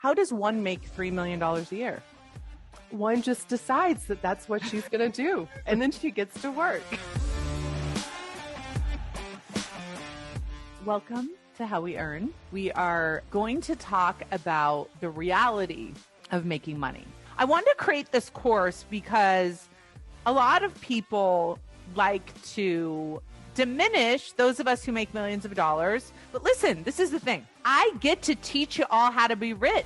How does one make $3 million a year? One just decides that that's what she's going to do, and then she gets to work. Welcome to How We Earn. We are going to talk about the reality of making money. I wanted to create this course because a lot of people like to diminish those of us who make millions of dollars. But listen, this is the thing. I get to teach you all how to be rich.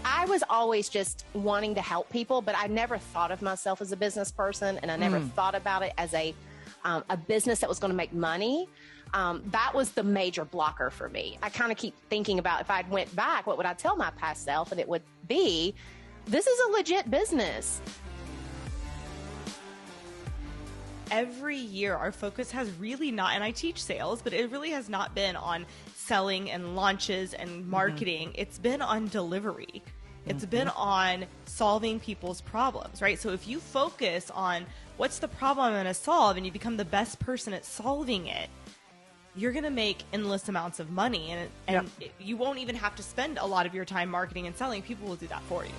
I was always just wanting to help people, but I never thought of myself as a business person, and I never thought about it as a business that was going to make money. That was the major blocker for me. I kind of keep thinking about if I went back, what would I tell my past self? And it would be, this is a legit business. Every year, our focus has really not, and I teach sales, but it really has not been on selling and launches and marketing. It's been on delivery. It's been on solving people's problems, right? So if you focus on what's the problem I'm going to solve and you become the best person at solving it, you're going to make endless amounts of money. And you won't even have to spend a lot of your time marketing and selling. People will do that for you.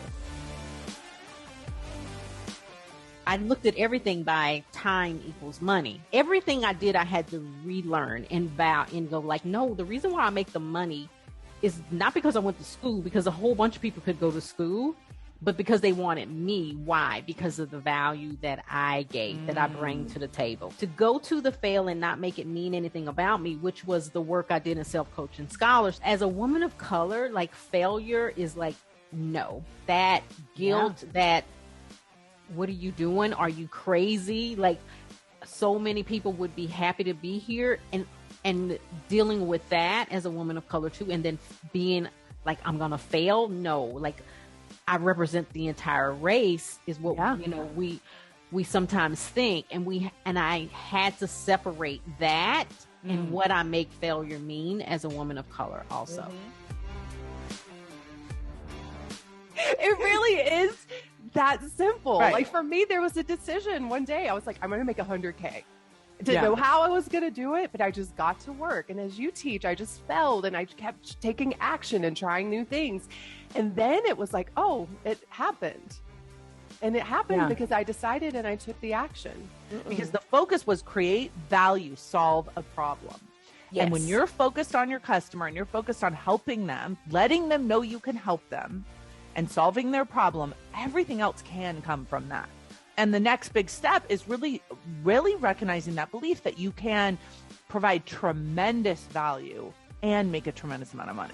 I looked at everything by time equals money. Everything I did, I had to relearn and vow and go like, no, the reason why I make the money is not because I went to school, because a whole bunch of people could go to school, but because they wanted me. Why? Because of the value that I gave, that I bring to the table. To go to the fail and not make it mean anything about me, which was the work I did in self-coaching scholars. As a woman of color, like failure is like, no, that guilt, that what are you doing? Are you crazy? Like so many people would be happy to be here and dealing with that as a woman of color too. And then being like, I'm going to fail. No, like I represent the entire race is what, we sometimes think. And I had to separate that and what I make failure mean as a woman of color also. It really is that simple. Right. Like for me, there was a decision one day. I was like, I'm going to make 100K. Didn't know how I was going to do it, but I just got to work. And as you teach, I just failed and I kept taking action and trying new things. And then it was like, oh, it happened. And it happened because I decided and I took the action. Because the focus was create value, solve a problem. Yes. And when you're focused on your customer and you're focused on helping them, letting them know you can help them and solving their problem, everything else can come from that. And the next big step is really, really recognizing that belief that you can provide tremendous value and make a tremendous amount of money.